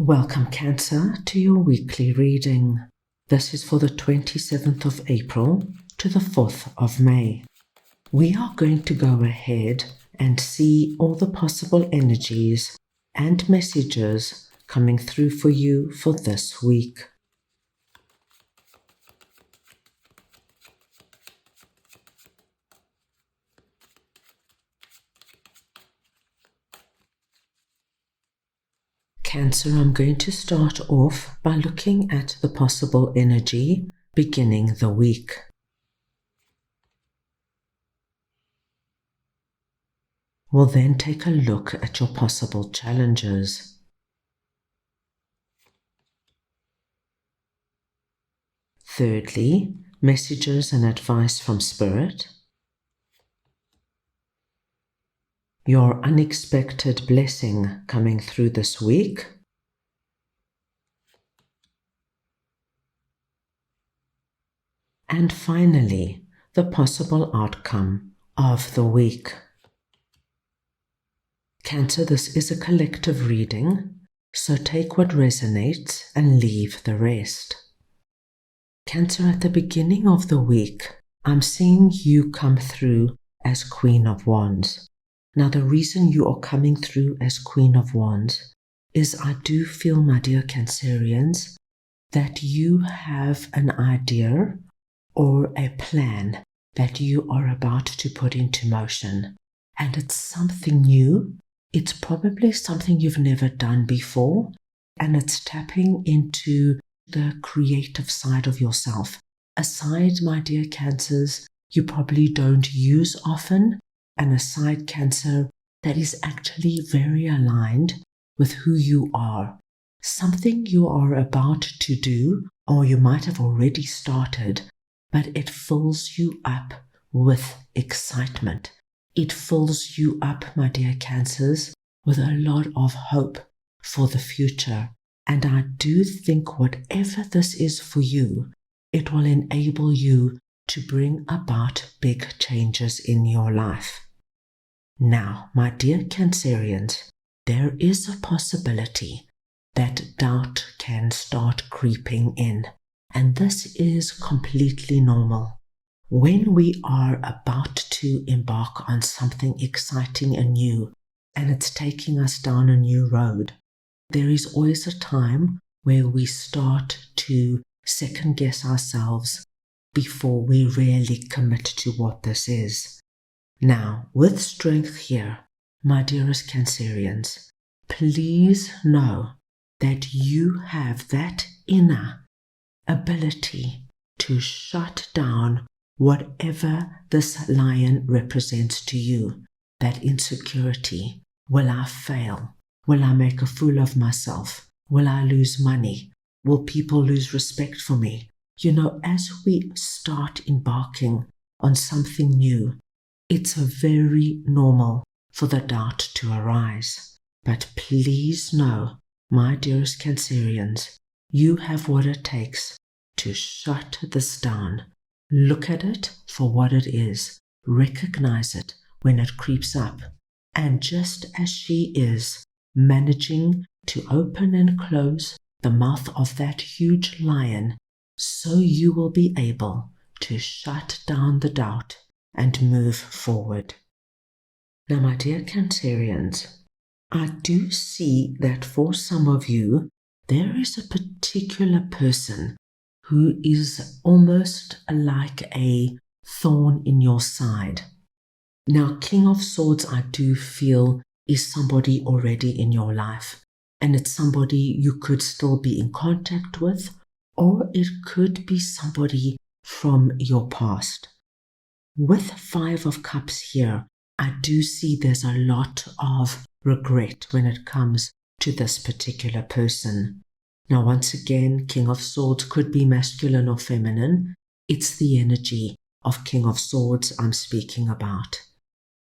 Welcome, Cancer, to your weekly reading. This is for the 27th of April to the 4th of May. We are going to go ahead and see all the possible energies and messages coming through for you for this week. Cancer, I'm going to start off by looking at the possible energy beginning the week. We'll then take a look at your possible challenges. Thirdly, messages and advice from Spirit. Your unexpected blessing coming through this week. And finally, the possible outcome of the week. Cancer, this is a collective reading, so take what resonates and leave the rest. Cancer, at the beginning of the week, I'm seeing you come through as Queen of Wands. Now, the reason you are coming through as Queen of Wands is I do feel, my dear Cancerians, that you have an idea or a plan that you are about to put into motion. And it's something new. It's probably something you've never done before. And it's tapping into the creative side of yourself. A side, my dear Cancers, you probably don't use often. And a side, Cancer, that is actually very aligned with who you are. Something you are about to do, or you might have already started, but it fills you up with excitement. It fills you up, my dear Cancers, with a lot of hope for the future. And I do think whatever this is for you, it will enable you to bring about big changes in your life. Now, my dear Cancerians, there is a possibility that doubt can start creeping in, and this is completely normal. When we are about to embark on something exciting and new, and it's taking us down a new road, there is always a time where we start to second guess ourselves before we really commit to what this is. Now, with strength here, my dearest Cancerians, please know that you have that inner ability to shut down whatever this lion represents to you. That insecurity. Will I fail? Will I make a fool of myself? Will I lose money? Will people lose respect for me? You know, as we start embarking on something new, it's very normal for the doubt to arise. But please know, my dearest Cancerians, you have what it takes to shut this down. Look at it for what it is. Recognize it when it creeps up. And just as she is managing to open and close the mouth of that huge lion, so you will be able to shut down the doubt and move forward. Now, my dear Cancerians, I do see that for some of you, there is a particular person who is almost like a thorn in your side. Now, King of Swords, I do feel, is somebody already in your life, and it's somebody you could still be in contact with, or it could be somebody from your past. With Five of Cups here, I do see there's a lot of regret when it comes to this particular person. Now, once again, King of Swords could be masculine or feminine. It's the energy of King of Swords I'm speaking about.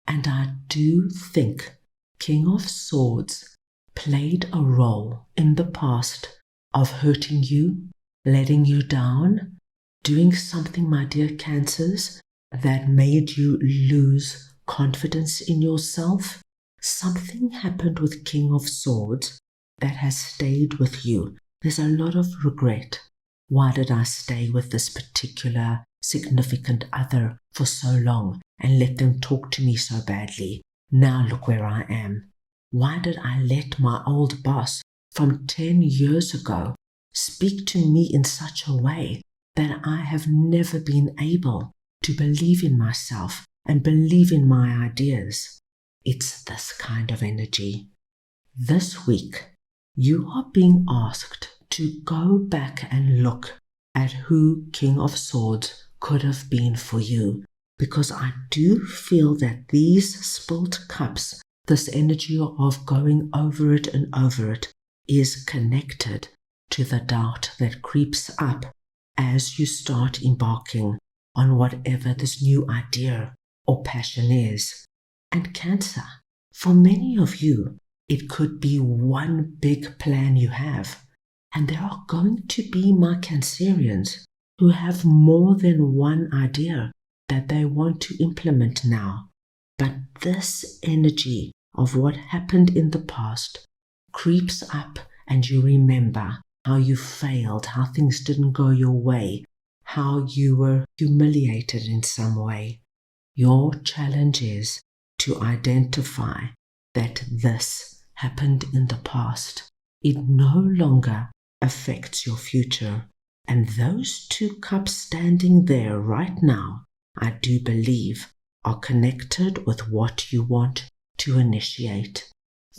And I do think King of Swords played a role in the past of hurting you, letting you down, doing something, my dear Cancers, that made you lose confidence in yourself. Something happened with King of Swords that has stayed with you. There's a lot of regret. Why did I stay with this particular significant other for so long and let them talk to me so badly? Now look where I am. Why did I let my old boss from 10 years ago speak to me in such a way that I have never been able to believe in myself and believe in my ideas? It's this kind of energy. This week, you are being asked to go back and look at who King of Swords could have been for you, because I do feel that these spilt cups, this energy of going over it and over it, is connected to the doubt that creeps up as you start embarking on whatever this new idea or passion is. And Cancer, for many of you, it could be one big plan you have. And there are going to be my Cancerians who have more than one idea that they want to implement now. But this energy of what happened in the past creeps up, and you remember how you failed, how things didn't go your way, how you were humiliated in some way. Your challenge is to identify that this happened in the past. It no longer affects your future. And those two cups standing there right now, I do believe, are connected with what you want to initiate.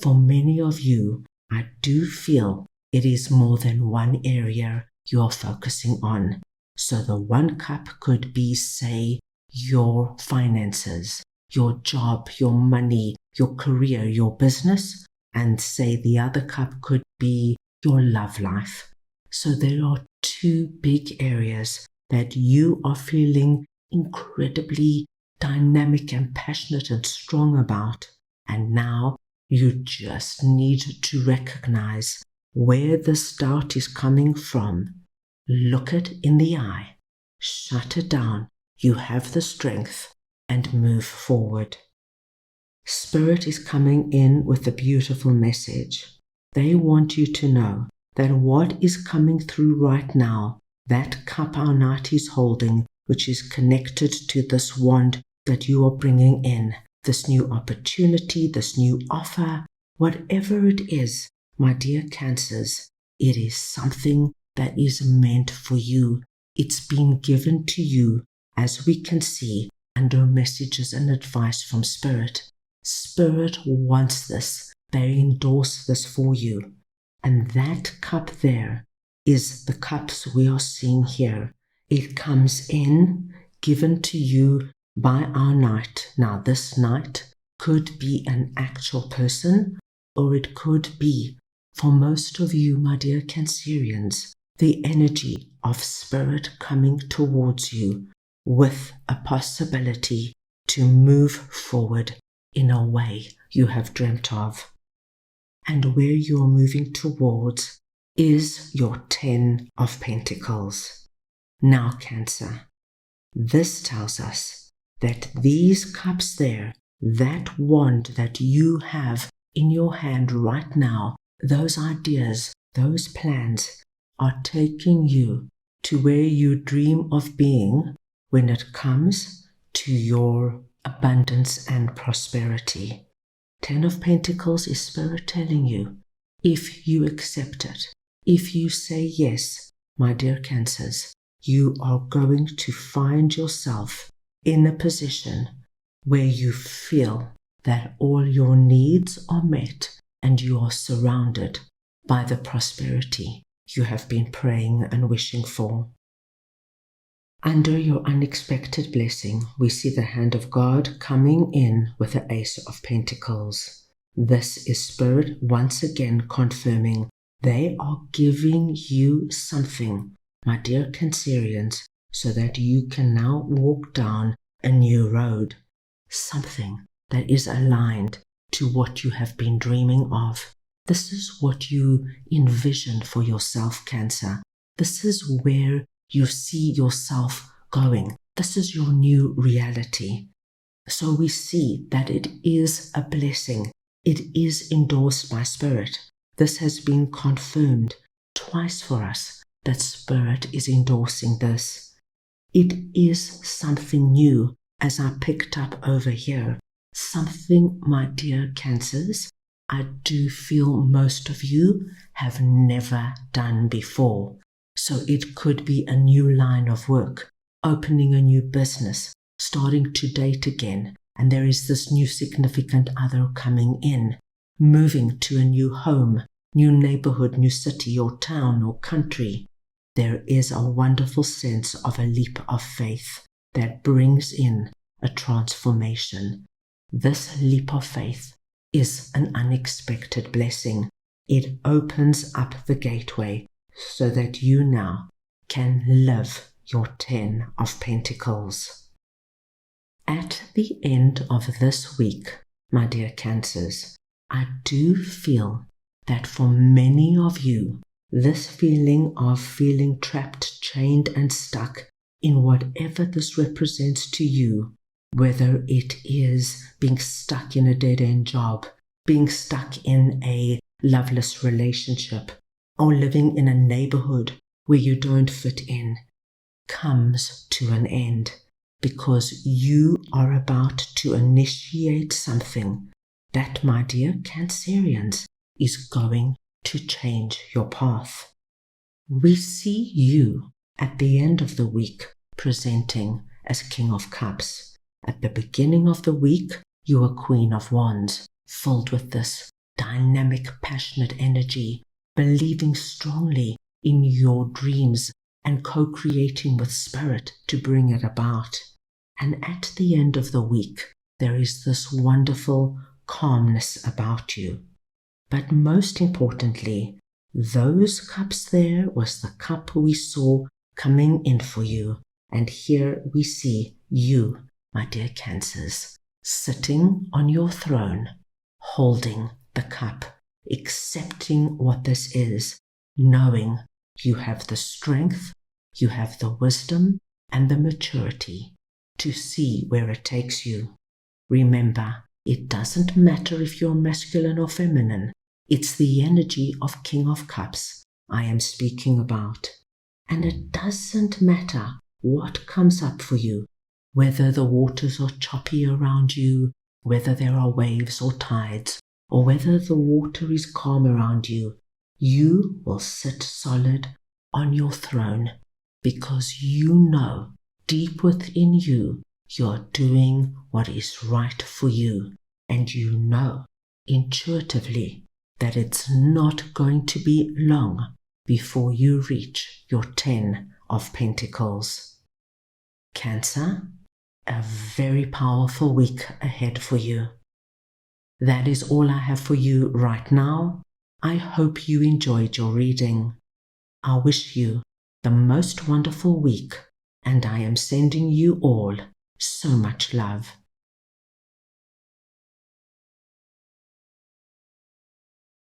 For many of you, I do feel it is more than one area you are focusing on. So the one cup could be, say, your finances, your job, your money, your career, your business, and say the other cup could be your love life. So there are two big areas that you are feeling incredibly dynamic and passionate and strong about. And now you just need to recognize where this doubt is coming from. Look it in the eye, shut it down. You have the strength, and move forward. Spirit is coming in with a beautiful message. They want you to know that what is coming through right now, that cup our knight is holding, which is connected to this wand that you are bringing in, this new opportunity, this new offer, whatever it is, my dear Cancers, it is something that is meant for you. It's been given to you, as we can see, under messages and advice from Spirit. Spirit wants this. They endorse this for you. And that cup there is the cups we are seeing here. It comes in, given to you by our knight. Now, this knight could be an actual person, or it could be, for most of you, my dear Cancerians, the energy of Spirit coming towards you with a possibility to move forward in a way you have dreamt of. And where you are moving towards is your 10 of Pentacles. Now, Cancer, this tells us that these cups there, that wand that you have in your hand right now, those ideas, those plans are taking you to where you dream of being when it comes to your abundance and prosperity. 10 of Pentacles is Spirit telling you, if you accept it, if you say yes, my dear Cancers, you are going to find yourself in a position where you feel that all your needs are met and you are surrounded by the prosperity you have been praying and wishing for. Under your unexpected blessing, we see the hand of God coming in with the Ace of Pentacles. This is Spirit once again confirming they are giving you something, my dear Cancerians, so that you can now walk down a new road. Something that is aligned to what you have been dreaming of. This is what you envisioned for yourself, Cancer. This is where you see yourself going. This is your new reality. So we see that it is a blessing. It is endorsed by Spirit. This has been confirmed twice for us that Spirit is endorsing this. It is something new, as I picked up over here. Something, my dear Cancers, I do feel most of you have never done before. So it could be a new line of work, opening a new business, starting to date again, and there is this new significant other coming in, moving to a new home, new neighborhood, new city or town or country. There is a wonderful sense of a leap of faith that brings in a transformation. This leap of faith is an unexpected blessing. It opens up the gateway so that you now can live your 10 of Pentacles. At the end of this week, my dear Cancers, I do feel that for many of you, this feeling of feeling trapped, chained, and stuck in whatever this represents to you, whether it is being stuck in a dead-end job, being stuck in a loveless relationship, or living in a neighborhood where you don't fit in, comes to an end, because you are about to initiate something that, my dear Cancerians, is going to change your path. We see you at the end of the week presenting as King of Cups. At the beginning of the week, you are Queen of Wands, filled with this dynamic, passionate energy, believing strongly in your dreams and co-creating with Spirit to bring it about. And at the end of the week, there is this wonderful calmness about you. But most importantly, those cups there was the cup we saw coming in for you. And here we see you, my dear Cancers, sitting on your throne, holding the cup, accepting what this is, knowing you have the strength, you have the wisdom and the maturity to see where it takes you. Remember, it doesn't matter if you're masculine or feminine. It's the energy of King of Cups I am speaking about. And it doesn't matter what comes up for you, whether the waters are choppy around you, whether there are waves or tides, or whether the water is calm around you. You will sit solid on your throne because you know deep within you you're doing what is right for you, and you know intuitively that it's not going to be long before you reach your 10 of Pentacles. Cancer, a very powerful week ahead for you. That is all I have for you right now. I hope you enjoyed your reading. I wish you the most wonderful week, and I am sending you all so much love.